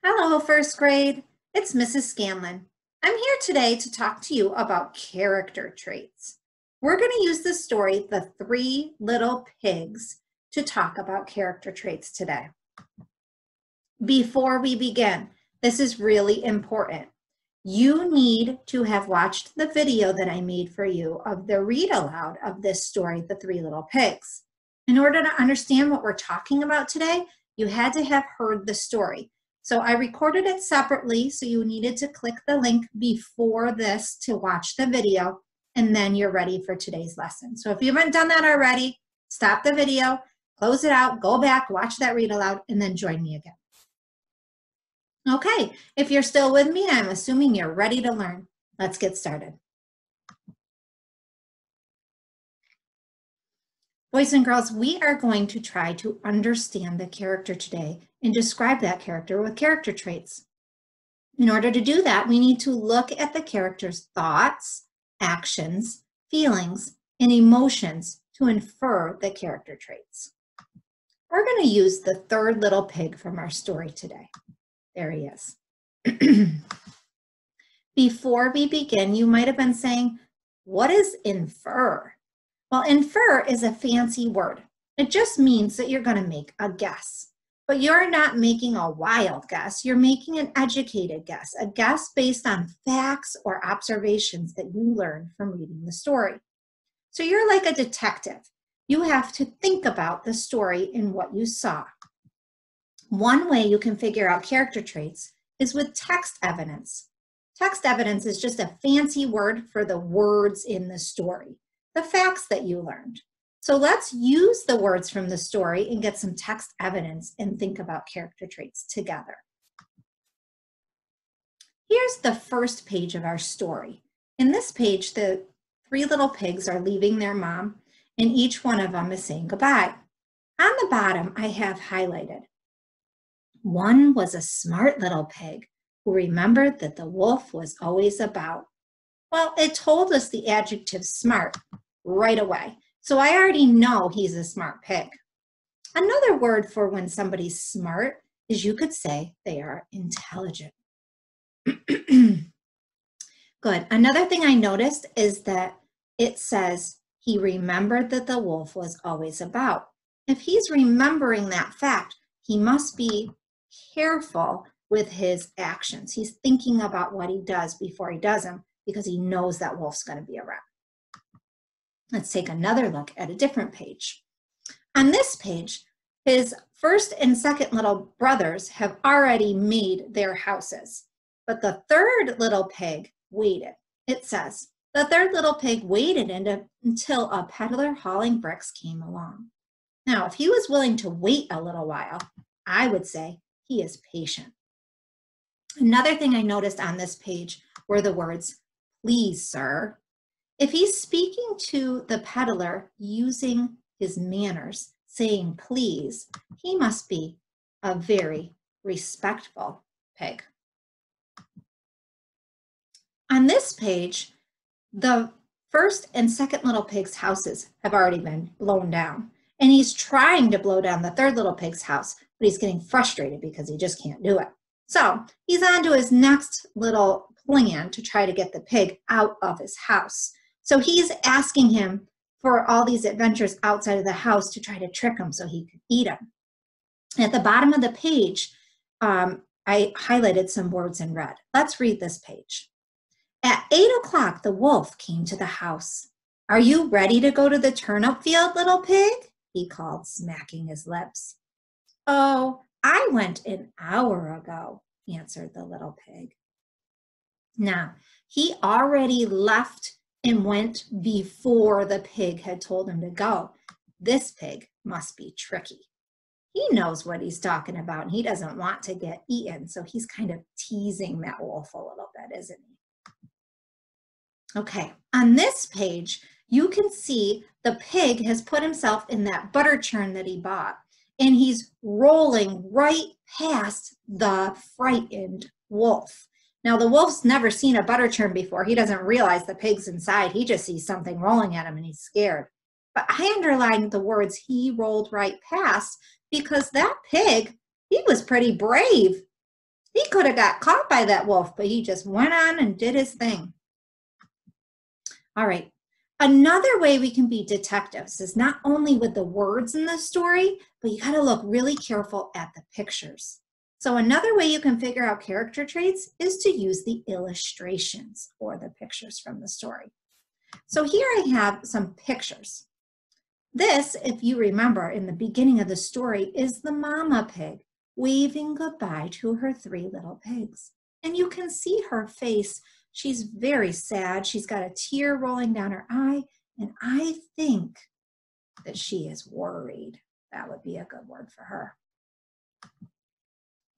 Hello, first grade. It's Mrs. Scanlon. I'm here today to talk to you about character traits. We're going to use the story, The Three Little Pigs, to talk about character traits today. Before we begin, this is really important. You need to have watched the video that I made for you of the read aloud of this story, The Three Little Pigs. In order to understand what we're talking about today, you had to have heard the story. So I recorded it separately, so you needed to click the link before this to watch the video, and then you're ready for today's lesson. So if you haven't done that already, stop the video, close it out, go back, watch that read aloud, and then join me again. Okay, if you're still with me, I'm assuming you're ready to learn. Let's get started. Boys and girls, we are going to try to understand the character today and describe that character with character traits. In order to do that, we need to look at the character's thoughts, actions, feelings, and emotions to infer the character traits. We're going to use the third little pig from our story today. There he is. Before we begin, you might have been saying, what is infer? Well, infer is a fancy word. It just means that you're going to make a guess. But you're not making a wild guess. You're making an educated guess, a guess based on facts or observations that you learned from reading the story. So you're like a detective. You have to think about the story and what you saw. One way you can figure out character traits is with text evidence. Text evidence is just a fancy word for the words in the story, the facts that you learned. So let's use the words from the story and get some text evidence and think about character traits together. Here's the first page of our story. In this page, the three little pigs are leaving their mom, and each one of them is saying goodbye. On the bottom, I have highlighted. One was a smart little pig who remembered that the wolf was always about. Well, it told us the adjective smart right away. So I already know he's a smart pig. Another word for when somebody's smart is you could say they are intelligent. Good. Another thing I noticed is that it says he remembered that the wolf was always about. If he's remembering that fact, he must be careful with his actions. He's thinking about what he does before he does them because he knows that wolf's going to be around. Let's take another look at a different page. On this page, his first and second little brothers have already made their houses, but the third little pig waited. It says, the third little pig waited until a peddler hauling bricks came along. Now, if he was willing to wait a little while, I would say he is patient. Another thing I noticed on this page were the words, please, sir. If he's speaking to the peddler using his manners, saying please, he must be a very respectful pig. On this page, the first and second little pig's houses have already been blown down. And he's trying to blow down the third little pig's house, but he's getting frustrated because he just can't do it. So he's on to his next little plan to try to get the pig out of his house. So he's asking him for all these adventures outside of the house to try to trick him so he could eat him. At the bottom of the page, I highlighted some words in red. Let's read this page. At 8 o'clock, the wolf came to the house. Are you ready to go to the turnip field, little pig? He called, smacking his lips. Oh, I went an hour ago, answered the little pig. Now, he already left and went before the pig had told him to go. This pig must be tricky. He knows what he's talking about, and he doesn't want to get eaten, so he's kind of teasing that wolf a little bit, isn't he? Okay, on this page, you can see the pig has put himself in that butter churn that he bought, and he's rolling right past the frightened wolf. Now, the wolf's never seen a butter churn before. He doesn't realize the pig's inside. He just sees something rolling at him and he's scared. But I underlined the words he rolled right past because that pig, he was pretty brave. He could have got caught by that wolf, but he just went on and did his thing. All right. Another way we can be detectives is not only with the words in the story, but you got to look really careful at the pictures. So another way you can figure out character traits is to use the illustrations or the pictures from the story. So here I have some pictures. This, if you remember in the beginning of the story, is the mama pig waving goodbye to her 3 little pigs. And you can see her face. She's very sad. She's got a tear rolling down her eye. And I think that she is worried. That would be a good word for her.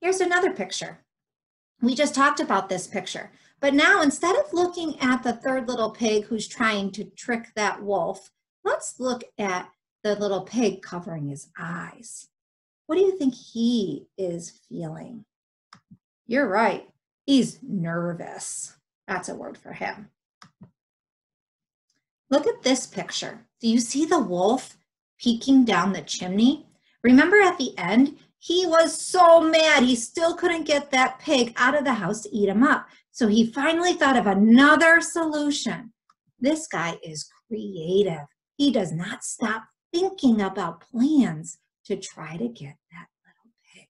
Here's another picture. We just talked about this picture. But now instead of looking at the 3rd little pig who's trying to trick that wolf, let's look at the little pig covering his eyes. What do you think he is feeling? You're right. He's nervous. That's a word for him. Look at this picture. Do you see the wolf peeking down the chimney? Remember at the end, he was so mad. He still couldn't get that pig out of the house to eat him up. So he finally thought of another solution. This guy is creative. He does not stop thinking about plans to try to get that little pig.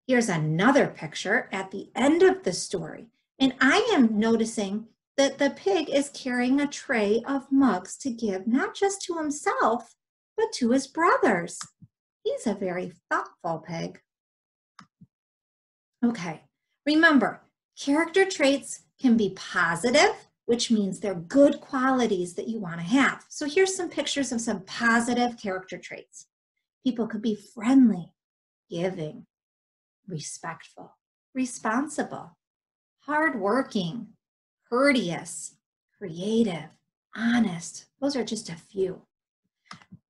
Here's another picture at the end of the story. And I am noticing that the pig is carrying a tray of mugs to give not just to himself, but to his brothers. He's a very thoughtful pig. Okay, remember, character traits can be positive, which means they're good qualities that you want to have. So here's some pictures of some positive character traits. People could be friendly, giving, respectful, responsible, hardworking, courteous, creative, honest. Those are just a few.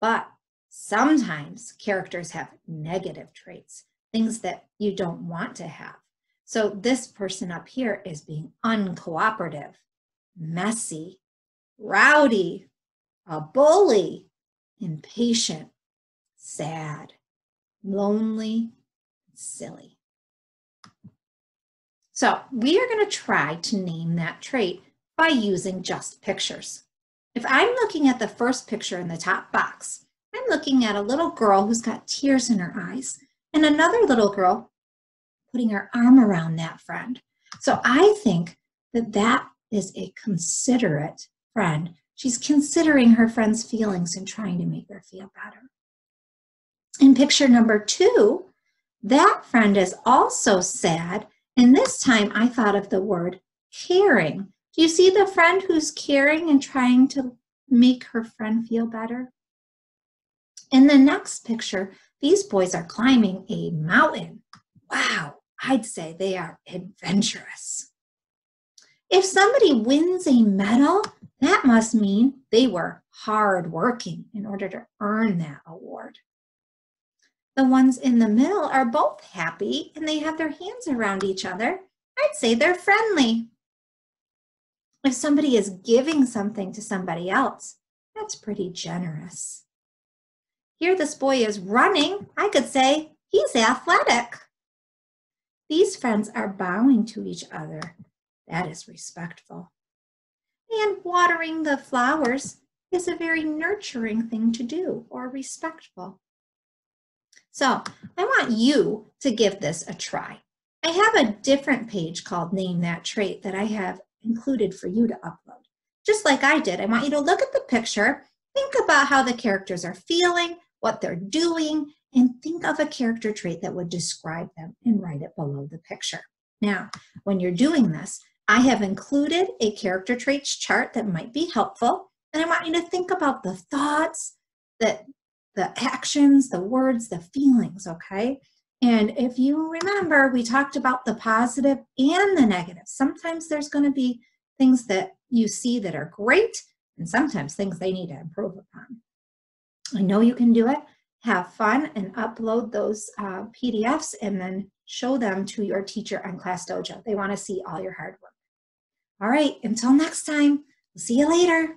But sometimes characters have negative traits, things that you don't want to have. So this person up here is being uncooperative, messy, rowdy, a bully, impatient, sad, lonely, silly. So we are going to try to name that trait by using just pictures. If I'm looking at the first picture in the top box, I'm looking at a little girl who's got tears in her eyes and another little girl putting her arm around that friend. So I think that that is a considerate friend. She's considering her friend's feelings and trying to make her feel better. In picture number 2, that friend is also sad. And this time I thought of the word caring. Do you see the friend who's caring and trying to make her friend feel better? In the next picture, these boys are climbing a mountain. Wow, I'd say they are adventurous. If somebody wins a medal, that must mean they were hardworking in order to earn that award. The ones in the middle are both happy and they have their hands around each other. I'd say they're friendly. If somebody is giving something to somebody else, that's pretty generous. Here this boy is running. I could say he's athletic. These friends are bowing to each other. That is respectful. And watering the flowers is a very nurturing thing to do or respectful. So I want you to give this a try. I have a different page called Name That Trait that I have included for you to upload. Just like I did, I want you to look at the picture, think about how the characters are feeling, what they're doing, and think of a character trait that would describe them and write it below the picture. Now, when you're doing this, I have included a character traits chart that might be helpful, and I want you to think about the thoughts, the actions, the words, the feelings, okay? And if you remember, we talked about the positive and the negative. Sometimes there's going to be things that you see that are great, and sometimes things they need to improve upon. I know you can do it. Have fun and upload those PDFs and then show them to your teacher on Class Dojo. They want to see all your hard work. All right, until next time, we'll see you later.